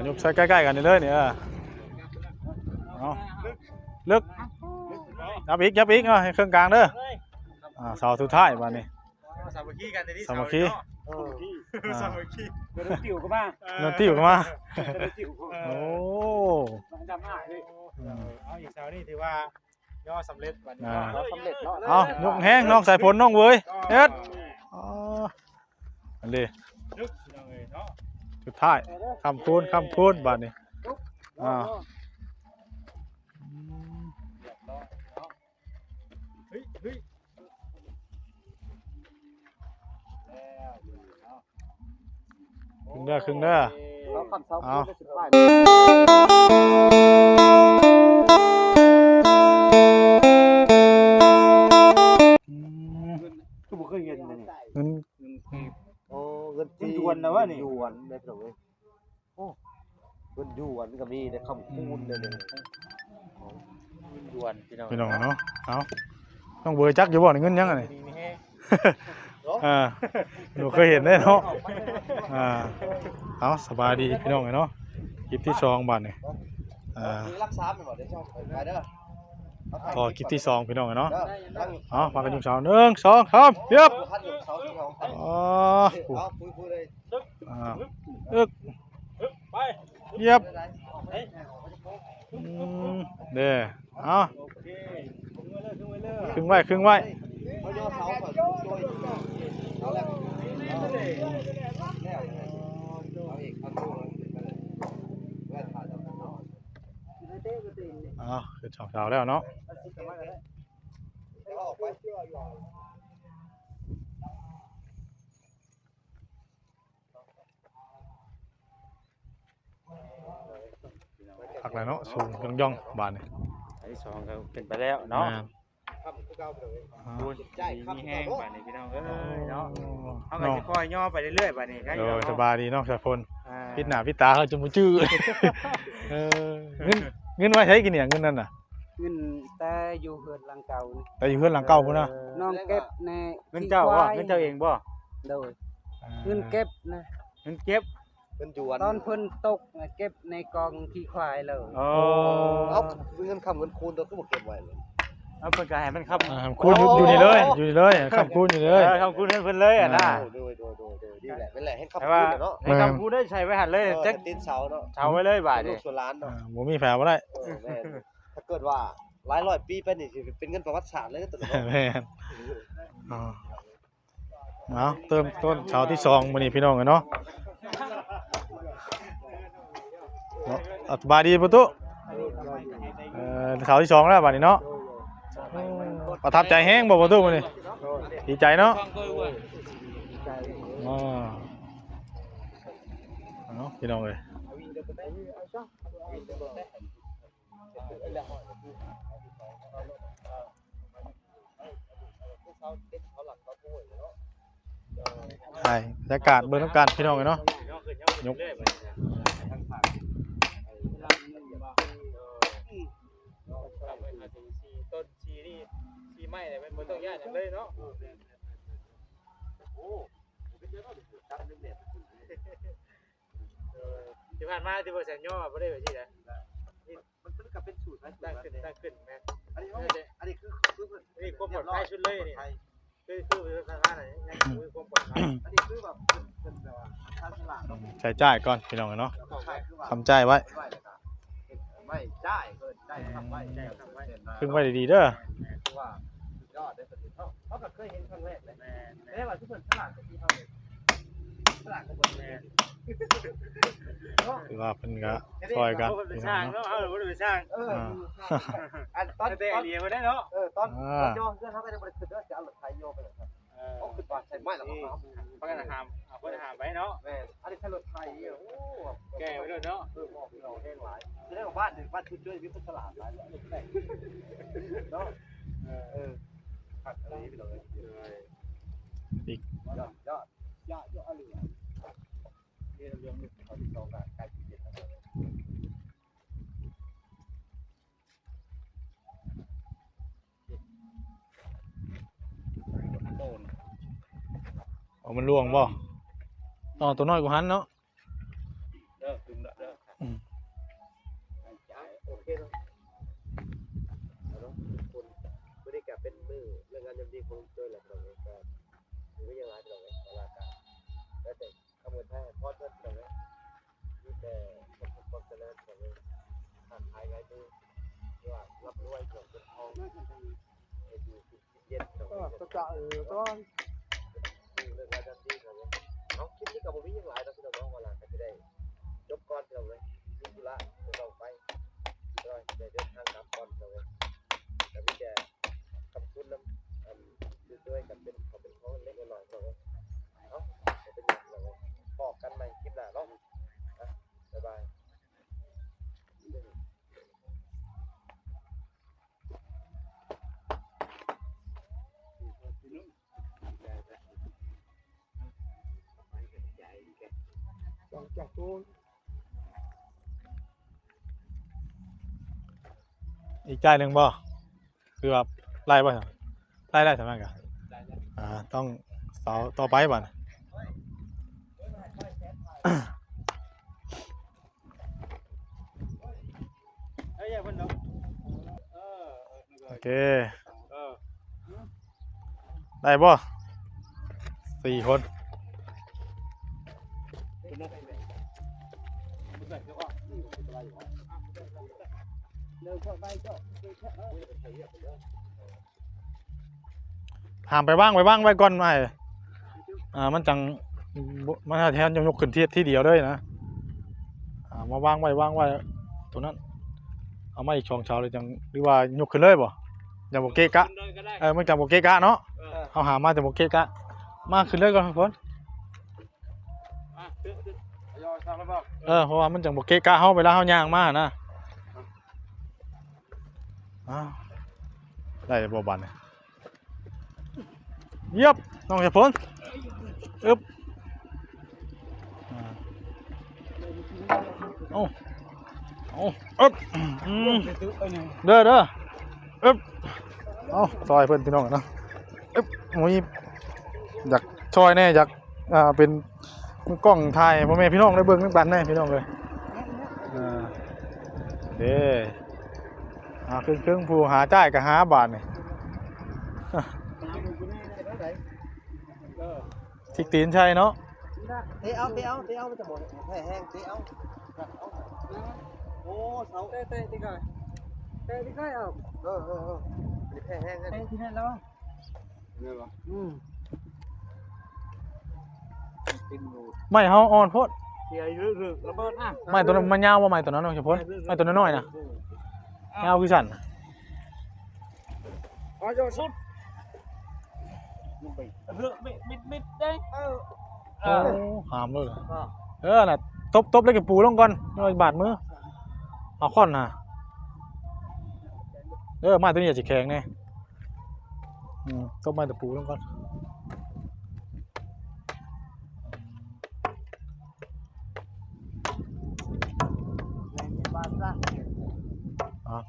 ยกใส่ใกล้ๆกันนี่เลยเนี่ยเอาลึกยับอีกเนาะให้เครื่องกลางเด้อเสาสุดท้ายบ้านนี้สามัคคีกันในที่ สามัคคีสามัคคี เดินติ๋วก็มา เงินติ้วกันมา เดินติ๋ว โอ้ จำได้เลย เอาอีกเสานี่ถือว่าย่อสำเร็จวันนี้สำเร็จเนาะ เอายกแห้งน้องใส่ผลน้องเว้ยเฮ็ดอันนี้ นึกเนาะ สุดท้ายคำคูณบ้านนี้เฮ้ยครึ่งเด้อ เราขับเสา เอา สุดท้ายคือบุกเคยเห็นเลย เงิน โอ้เงินจีนยวนนะวะนี่ยวนได้ตรงนี้โอ้เงินยวนก็มีในคำคูณเลยยวนพี่น้อง พี่น้องเนาะเอาต้องเบอร์จักอยู่บ่เงินยังไงหนูเคยเห็นได้เนาะเอาสบายดีพี่น้องเนาะคลิปที่2บัดนี่รักษาไปหมดได้ช่องไปเด้อพอคลิปที่2พี่น้องเนาะเอามากันยุ่งสาว1 2 3เรียบคุยเลยไป เยียบเด้อเอาครึ่งไว้เขาย่อเสาก่อนเอาแล้วเอาอีกเอาตู้คือสาวแล้วเนาะพักแล้วเนาะสูงย่องบานนี่อันที่2ก็เป็นไปแล้วเนาะมีแห้งป่านนี้พี่น้องเนาะเขาก็จะค่อยย่อไปเรื่อยๆป่านนี้ครับสบายดีเนาะสะพลพิษหน้าพิษตาเขาจะมุจื้อเงินไว้ใช้กินเนี่ยเงินนั่นน่ะเงินแต่อยู่เฮือนหลังเก่าแต่อยู่เฮือนหลังเก่าพุ่นน่ะน้องเก็บในเงินเจ้าบ่เงินเจ้าเองบ่โดยเงินเก็บนะเงินเก็บเป็นจวนตอนเพิ่นตกเก็บในกองขี้ควายเลยเอาเงินคำเงินคูณตัวก็บ่เก็บไว้เลยเอาเพิ่นก็ให้มันครับคูณอยู่นี่เลยคำคูณอยู่เลยคำคูณเพิ่นเลยนะโดยดีแหละเป็นแหละให้คำคูณเนาะให้คำคูณได้ใช้ไว้หันเลยแจ็คตินเสาเนาะเสาไว้เลยบาทนี่ส่วนล้านเนาะบ่มีแผลบ่ได้ถ้าเกิดว่าหลายร้อยปีไปนี่สิเป็นเงินประวัติศาสตร์เลยตัวเนาะแม่นเอาเติมต้นเสาที่2มื้อนี้พี่น้องกันเนาะสบายดีปุตุเสาที่2แล้วบัดนี้เนาะประทับใจแห้งบ่ปุตุมื้อนี้ดีใจเนาะเนาะพี่น้องเอ้ยใช่บรรยากาศเบิ่งน้ำกันพี่น้องเนาะยกต้นชีนี่ชีไม้เนี่ยมันบ่ต้องย่านเลยเนาะที่ผ่านมาที่บ่แสนย่อบ่ได้แบบนี้นะมันก็เป็นสูตรนะตั้งขึ้นแม่อันนี้คือนี่ความปลอดภัยชุดเลยนี่คือสถานไหนยังคือความปลอดภัยอันนี้คือแบบเป็นแบบว่าค่าสลากใช้จ่ายก่อนพี่น้องเนาะทำจ่ายไว้ไม่จ่ายได้ทำไว้พึ่งไว้ดีๆเด้อว่ายอดได้ประสิทธิ์เขาก็เคยเห็นครั้งแรกเลยแต่ว่าทุกคนฉลาดกับที่เขาเลยฉลาดกับคนแม่คือว่าเพิ่นก็ซอยกันเป็นช่างเนาะบ่ได้เป็นช่างตอนแต่เรียนบ่ได้เนาะตอนโยนเพื่อนเขาก็จะบ่ได้ขึ้นจะเอารถไถโยไปเลยครับเขาขึ้นบ้านใช้ไม้แล้วก็เพราะกันหามเอาเพิ่นหามไว้เนาะแม่อันนี้ใช้รถไถโอ้แก่ไว้ด้วยเนาะบอกเราแห้งหลายจะได้ว่าบ้านชุดด้วยมีคนฉลาดหลายเนาะผัดอะไรไปเลยอีกยอดอะไรนี่เรื่องนี้เขาที่2ใกล้ที่7มันล่วงบ่ตัวน้อยกว่าหันเนาะ โอเคเนาะคุณไม่ได้กลับเป็นมือเรื่องงานยำดีคงช่วยหลักเราเลยก็ไม่ยังไงเราเลยตลาดการแล้วแต่ขโมยแท้พอดก็เราเลยมีแต่ความเจริญเราเลยทางไทยไรมือว่ารับรวยเกี่ยวกับทองอยู่เย็นเราก็จะก็เรื่องงานยำดีเราเลยเอาคลิปนี้กับผมยังหลายนะพี่น้องเวลาก็จะได้ยกก้อนเราเลยยิ่งกุละจะต้องไปเราจะเดินทางกลับก้อนเราเลยแต่พี่แกคำพูดน้ำด้วยกันเป็นเขาเป็นเขาเล็กน้อยเราเลยเอาจะเป็นอย่างเราเลยบอกกันใหม่คลิปหน้าเนาะบ๊ายบายจากตัว อีกจ่ายหนึ่งบ่คือว่าไล่บ่ไล่ได้สำนักกะต้องเสาต่อไปบ่โอเคได้บ่4 คนห้ามไปว่างไว้ก่อนไม่มันจังมันแทนยกขึ้นที่เดียวด้วยนะมาว่างไว้ตัวนั้นเอามาอีกช่องเช้าเลยจังหรือว่ายกขึ้นเลยบ่อย่าบ่เกะกะมันจังบ่เกะกะเนาะเอาหามาแต่บ่เกะกะมาขึ้นเลยก่อนคนเพราะว่ามันจังบ่เกะกะเฮาเวลาเฮาย่างมานะได้บ่บัดนี่เยียบน้องจะพ้นอึ๊บเอาอึ๊บเด้ออึ๊บเอาซอยเพิ่นพี่น้องเนาะอึ๊บมีอยากซอยแน่อยากเป็นกล้องถ่ายพ่อแม่พี่น้องได้เบิ่งกันแน่พี่น้องเลยเด้ครึ่งผู้หาจ่ายกับหาบาทนี่ทิกตีนใช่เนาะเตะเอามันจะหมดแห้งเตะเอาโอ้เสาเตะที่ก่อนเอาแห้งกันที่นั่นแล้วเนี่ยป่ะไม่เฮาอ่อนโพดเฮียยืดระเบิดไม่ตัวนั้นมันยาวว่าไม่ตัวนั้นน้องเฉพาะไม่ตัวน้อยๆนะยาวคือสั่นอ๋อโยสุดเรื่องมิดได้หามเลยน่ะตบแล้วก็ปูลงก่อนบาดมือเอาค้อนน่ะไม้ตัวนี้จะแข็งแน่ตบไม้ตะปูลงก่อน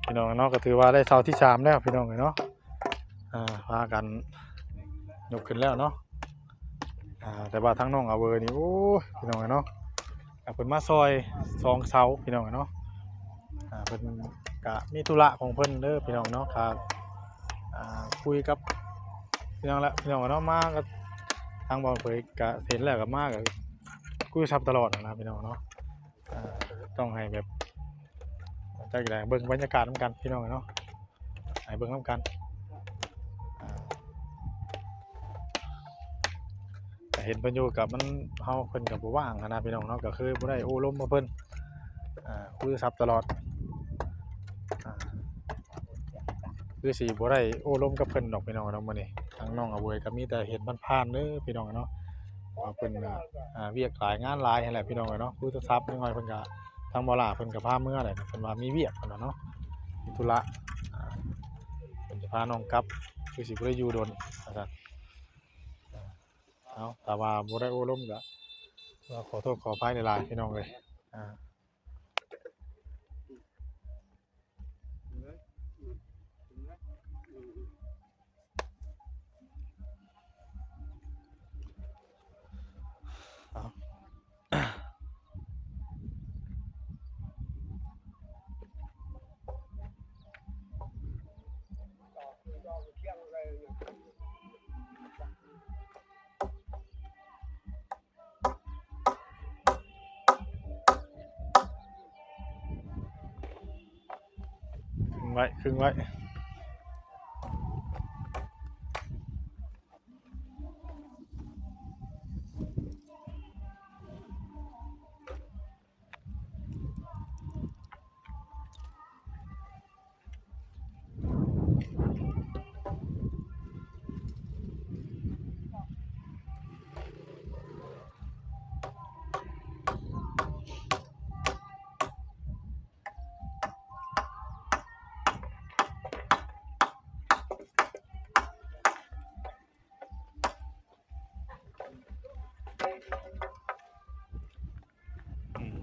พี่น้องเนาะก็ถือว่าได้เสาที่3แล้วพี่น้องเนาะพากันยกขึ้นแล้วเนาะแต่ว่าทั้งน้องเอาเวอร์นี่โอ้พี่น้องเนาะเพิ่นมาซอย2 เสาพี่น้องเนาะเพิ่นก็มีธุระของเพิ่นเด้อพี่น้องเนาะครับคุยกับพี่น้องละพี่น้องเนาะมาก็ทางบ่อนเผยก็เห็นแล้วก็มาก็คุยซับตลอดนะพี่น้องเนาะต้องให้แบบจักได้เบิ่งบรรยากาศนำกันพี่น้องเนาะให้เบิ่งนำกันเห็นเพิ่นอยู่กับมันเฮาเพิ่นก็บ่ว่างนะพี่น้องเนาะก็คือบ่ได้โอ้ลมกับเพิ่นคุยซับตลอดคือสิบ่ได้โอ้ลมกับเพิ่นดอกพี่น้องเนาะมื้อนี้ทางน้องอเวยก็มีแต่เห็นผ่านๆเด้อพี่น้องเนาะว่าเพิ่นเวียกหลายงานหลายนั่นแหละพี่น้องเนาะคุยโทรศัพท์นิดหน่อยเพิ่นก็ทางบ่ล่ะเพิ่นก็พาเมื่อแหละเพิ่นว่ามีเวียกเพิ่นเนาะมีธุระเพิ่นจะพาน้องกลับคือสิบ่ได้อยู่โดนว่าซั่นแต่ว่าบ่ได้โอ้ลมก็ขอโทษขออภัยหลายๆพี่น้องเอ้ย ไว้ครึ่งไว้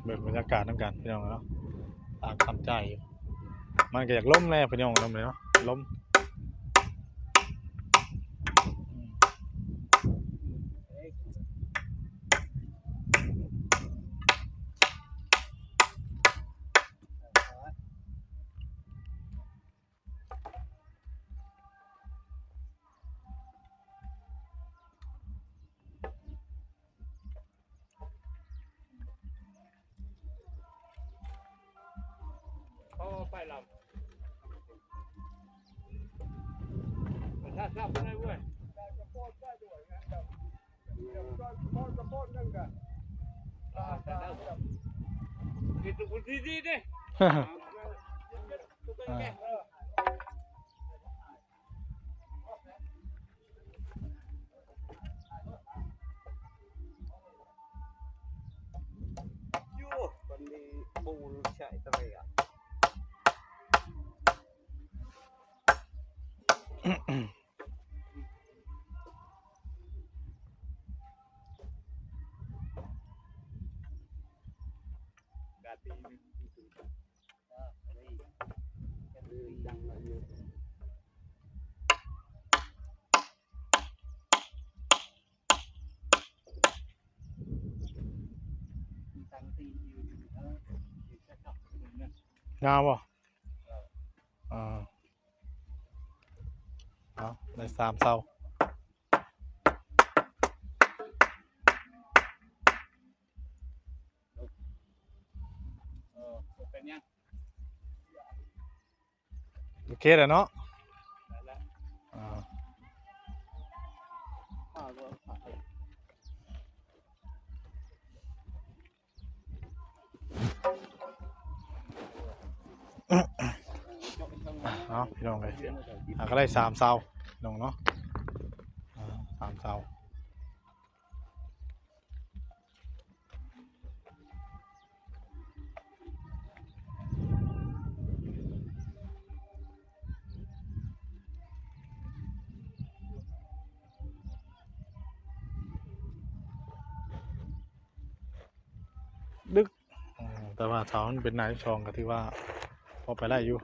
เบิ่งบรรยากาศน้ำกันพี่น้องเนาะตากทำใจอยู่มันก็อยากล้มแน่พี่น้องน้ำเลยเนาะล้มไปลำถ้าทราบได้เว้ยกินตุกดีดิยูวันนี้ปูใช่ทำไมอ่ะกาตีดังมาอยู่งามบ่เอาได้3เสาเป็นยัง โอเคแล้วเนาะเอาพี่น้องเลยก็ได้3เสาพี่น้องเนาะ3เสาดึกแต่ว่าเสามันเป็นนายช่องก็ถือว่าพอไปได้อยู่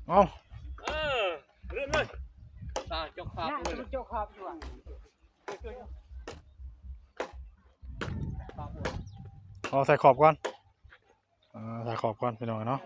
เอาเรื่องเลยตาจกขาบเลยจกขาบอยู่เอาใส่ขอบก่อนใส่ขอบก่อนพี่น้องเนาะ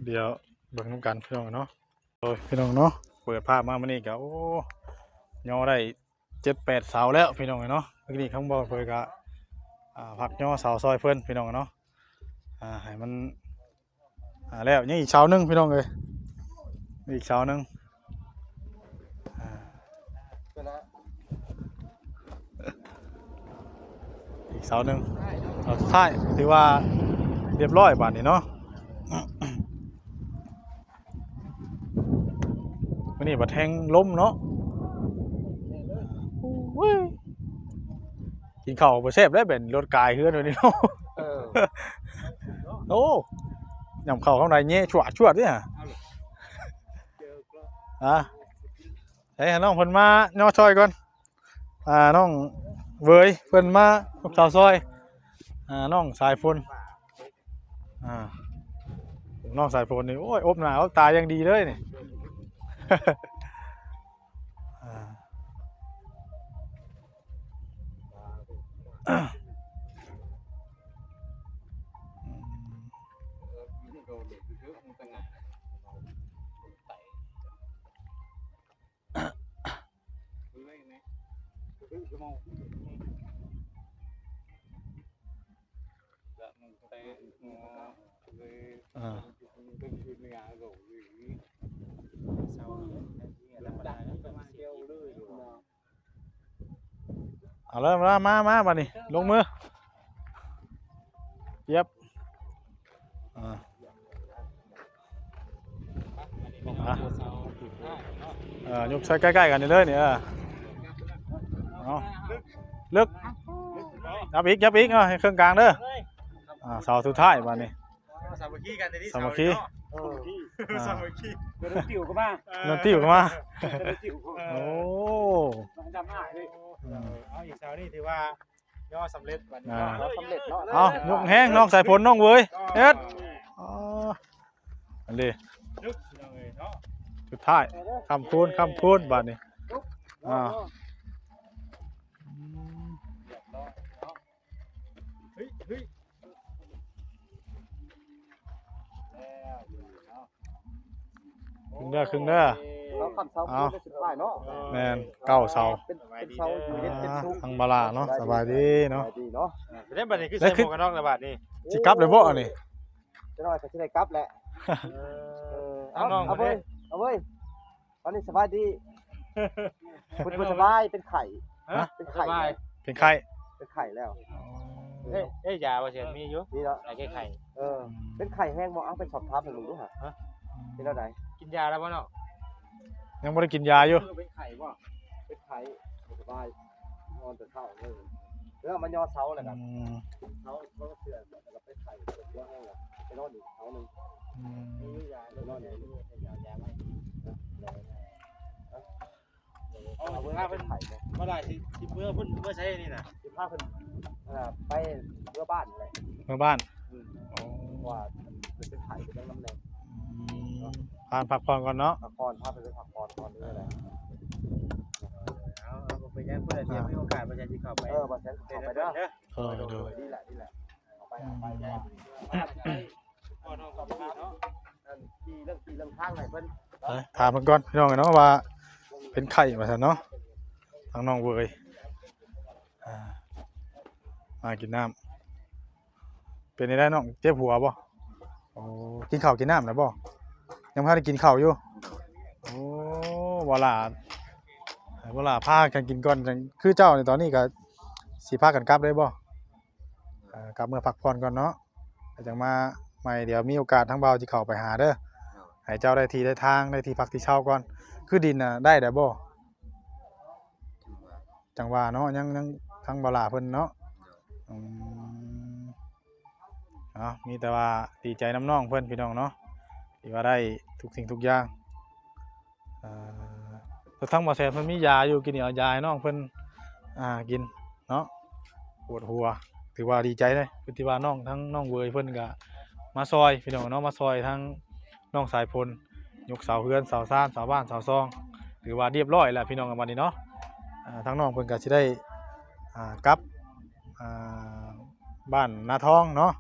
เดี๋ยวเบิ่งน้ำกันพี่น้องเนาะโอ้ยพี่น้องเนาะเปิดภาพมาวันนี้ก็โอ้ย่อได้7-8 เสาแล้วพี่น้องเนาะเมื่อกี้ข้างบนเพิ่นก็ผักย่อเสาซอยเพิ่นพี่น้องเนาะให้มันแล้วยังอีกเสานึงพี่น้องเอ้ยอีกเสานึงอีกเสานึงเสาสุดท้ายถือว่าเรียบร้อยบาดนี้เนาะวันนี้บัดแทงล้มเนาะกินข้าวบ่แซ่บได้เป็นรถกายเฮือนวันนี้เนาะโอ้ ยำเข้าข้างในเงี้ยชวดเนี่ยให้น้องเพิ่นมาย่อซอยก่อนน้องเวยเพิ่นมากับสาวซอยน้องสายฝนน้องสายฝนนี่โอ้ยอบหน้าอบตายังดีเลยนี่ เอาเลยมาบัดนี้ลงมือเย็บยกใช้ใกล้ๆกันนี่เลยเนี่ยลึกยับอีกให้เครื่องกลางเด้อเสาสุดท้ายบัดนี้สามัคคีกันในที่ สามัคคี สามัคคี เดินติ๋วก็มา โอ้ จำง่ายเลย เอาอีกเสานี่ถือว่าย่อสำเร็จวันนี้สำเร็จเนาะ เอายกแห้งน้องสายฝนน้องเว้ยเอ็ดอันนี้สุดท้ายคำคูณบัดนี้ครึ่งเด้อแล้วคำเสาคือสุดท้ายเนาะแม่นเก้าเสา เป็นเสาอยู่เย็นเป็นสุข ทางบาลาเนาะสบายดีเนาะ ดีเนาะ เล่นบัดนี้คือใส่หมวกกันน็อกในบัดนี้ สิกลับเลยบ่อันนี้ จะน้อยก็สิได้กลับแหละเอาเว้ยตอนนี้สบายดีคุณสบายเป็นไข่เป็นไข่แล้ว ยาบ่เสียมีอยู่ นี่เนาะ ไอ้ไข่ เป็นไข่แห้งบ่เอาไปสอบถามให้มึงดูฮะเป็นแล้วใด กินยาแล้วบ่เนาะ ยังบ่ได้กินยาอยู่ เป็นไข่บ่เป็นไข่สบายนอนแต่เช้าเลยแล้วมันย่อเสาแหละครับเสาก็เสื่อมแล้วก็ไปไข่ตัวแห้งแล้วไปนอนอีกเสานึงมียาแล้วนอนนี่ยาไว้เอาเพิ่นไข่บ่ บ่ได้สิเมื่อเพิ่นเมื่อใช้นี่น่ะ สิพาเพิ่นไปเรือบ้านแหละ เมื่อบ้าน ว่าเป็นไข่เป็นน้ำแดง ผ่านพักผ่อนก่อนเนาะ พักผ่อนพาไปพักผ่อนก่อนนี่แหละ เอาไปยังเพิ่นเดี๋ยวมีโอกาสบ่ใช่สิเข้าไป บ่ใช่เข้าไปเด้อ ดีแหละเอาไปพ่อน้องกับพี่เนาะ ที่เรื่องทางไหนเพิ่น ถามเพิ่นก่อนพี่น้องเนาะว่าเป็นไข้ว่าซั่นเนาะทางน้องเว้ยมากินน้ำเป็นได้น้องเจ็บหัวบ่โอ้กินข้าวกินน้ำแล้วบ่ยังพาได้กินข้าวอยู่โอ้บ่ล่ะพากันกินก่อนจังคือเจ้าในตอนนี้ก็สิพากันกลับได้บ่กลับเมื่อพักผ่อนก่อนเนาะจังมาใหม่เดี๋ยวมีโอกาสทางเบาสิเข้าไปหาเด้อให้เจ้าได้ที่ได้ทางได้ที่พักที่เช่าก่อนคือดินน่ะได้บ่จังว่าเนาะยังทางบ่ล่ะเพิ่นเนาะมีแต่ว่าดีใจน้ำน้องเพิ่นพี่น้องเนาะที่ว่าได้ทุกสิ่งทุกอย่างแล้วทั้งบ่แซ่บมันมียาอยู่กินนี่เอายาให้น้องเพิ่นกินเนาะปวดหัวถือว่าดีใจเลยคือที่ว่าน้องทั้งน้องเวยเพิ่นก็มาซอยพี่น้องเนาะมาซอยทั้งน้องสายพลยกเสาเฮือนเสาซ่านเสาบ้านเสาซองถือว่าเรียบร้อยแล้วพี่น้องกันวันนี้เนาะทั้งน้องเพิ่นก็สิได้กลับบ้านนาทองเนาะ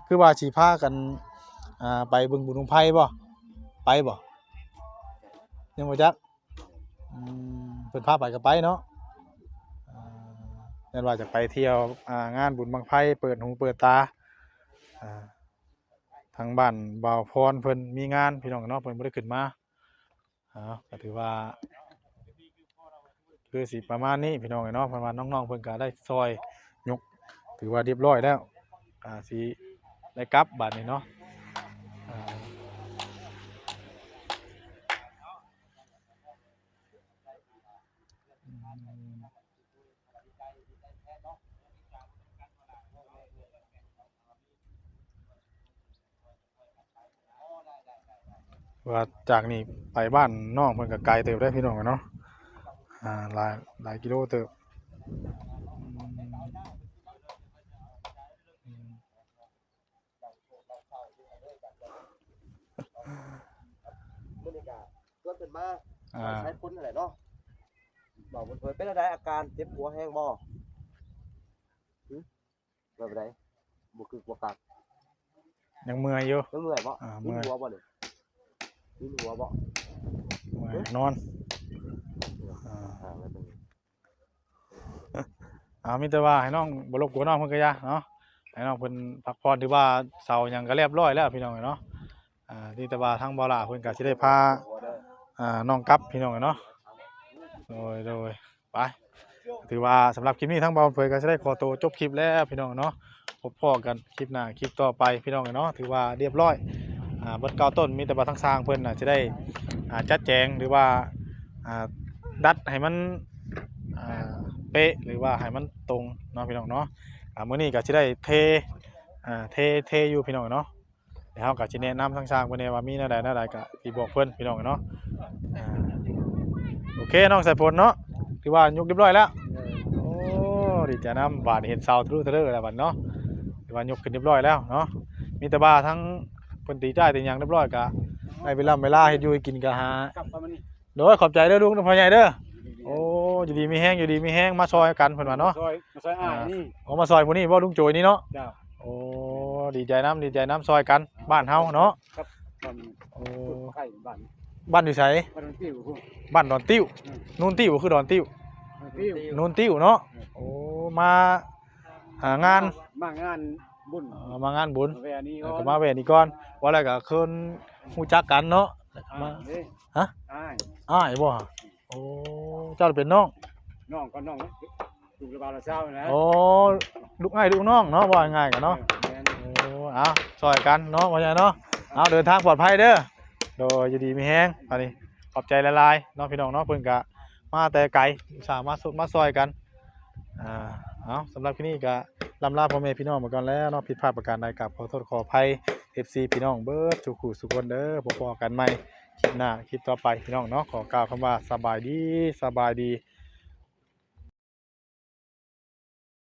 คือว่าสิพากันไปบึงบุญหงไผ่บ่ไปบ่ยังบ่จักเพิ่นพาไปก็ไปเนาะนั่นว่าจะไปเที่ยวงานบุญบังไผ่เปิดหูเปิดตาทางบ้านบ่าวพรเพิ่นมีงานพี่น้องเนาะเพิ่นบ่ได้ขึ้นมาก็ถือว่าคือสิประมาณนี้พี่น้องเนาะเพราะว่าน้องๆเพิ่นก็ได้ซอยยกถือว่าเรียบร้อยแล้วสิได้กลับบัดนี้เนาะ ว่าจากนี่ไปบ้านน้องเพิ่นก็ไกลเติบได้พี่น้องเนาะหลายกิโลเติบอืม มื้อนี้ก็ชวนเพิ่นมา อ่า ใช้พ้นนั่นแหละเนาะบอกเพิ่นเผยเป็นอะไรอาการเจ็บหัวแห้งบ่แบบไรบ่คือบ่กัก ยังเมื่อยอยู่ เมื่อยบ่ เมื่ วิ อย นหัวบ่นี่วินหัวบ่ เมื่อยนอนแล้วเป็น มีแต่ว่าให้น้องบ่รบกวนน้องเพิ่นก็อย่าเนาะให้น้องเพิ่นพักผ่อนถือว่าเสาหยังก็เรียบร้อยแล้วพี่น้องเนาะที่แต่ว่าทางบ่ล่ะเพิ่นก็สิได้พาน้องกลับพี่น้องเนาะโดยไปถือว่าสำหรับคลิปนี้ทางบ่าวเผยก็สิได้ขอตัวจบคลิปแล้วพี่น้องเนาะพบพ้อกันคลิปหน้าคลิปต่อไปพี่น้องเนาะถือว่าเรียบร้อยเบิดเก้าต้นมีแต่ว่าทางสร้างเพิ่นน่ะสิได้จัดแจงหรือว่าดัดให้มันเป๊ะหรือว่าให้มันตรงเนาะพี่น้องเนาะมื้อนี้ก็สิได้เทอยู่พี่น้องเนาะเดี๋ยวเฮาก็สิแนะนำทางสร้างเพิ่นว่ามีแนวใดก็สิบอกเพิ่นพี่น้องเนาะโอเคน้องสายฝนเนาะถือว่ายกเรียบร้อยแล้วโอ้ดีใจนำบาดเห็นเสาทะลุทะเลแล้วบัดเนาะถือว่ายกขึ้นเรียบร้อยแล้วเนาะมีแต่ว่าทั้งเพิ่นตีจ่ายตีหยังเรียบร้อยก็ได้เวลาเฮ็ดอยู่ให้กินก็หา กลับมานี่ โดยขอบใจเด้อลุงพ่อใหญ่เด้อโอ้อยู่ดีมีแห้งมาซอยกันเพิ่นว่าเนาะ ซอยอ้ายนี่ เอามาซอยผู้นี้บ่ลุงโจยนี่เนาะ เจ้า โอ้ดีใจน้ำซอยกันบ้านเฮาเนาะ ครับตอน โอ้ ใกล้บ้าน บ้านอยู่ไส บ้านติ้วพุ่น บ้านดอนติ้วนู่นติ้วคือดอนติ้ว ติ้ว นู่นติ้วเนาะโอ้มาหางาน มางานบุญ มางานบุญ แวนี้ ก็มาแวะนี่ก่อนว่าแล้วก็คนฮู้จักกันเนาะมา ฮะ อ้าย อ้ายบ่โอ้เจ้าเป็นน้อง น้องก็น้องถูกระบาดละเช้านะ โอ้ลูกอ้ายลูกน้องเนาะว่าง่ายกันเนาะโอ้เอาซอยกันเนาะว่าไงเนาะเอาเดินทางปลอดภัยเด้อโดยอยู่ดีมีแฮงอันนี้ขอบใจละลายเนาะพี่น้องเนาะเพิ่นก็มาแต่ไกลสามารถมาซอยกันเอาสำหรับที่นี่ก็ลำลาพ่อแม่พี่น้องมาก่อนแล้วเนาะผิดพลาดประการใดกับขอโทษขออภัย FC พี่น้องเบิดทุกคู่ทุกคนเด้อพบกันใหม่คลิปหน้าคลิปต่อไปพี่น้องเนาะขอกล่าวคำว่าสบายดี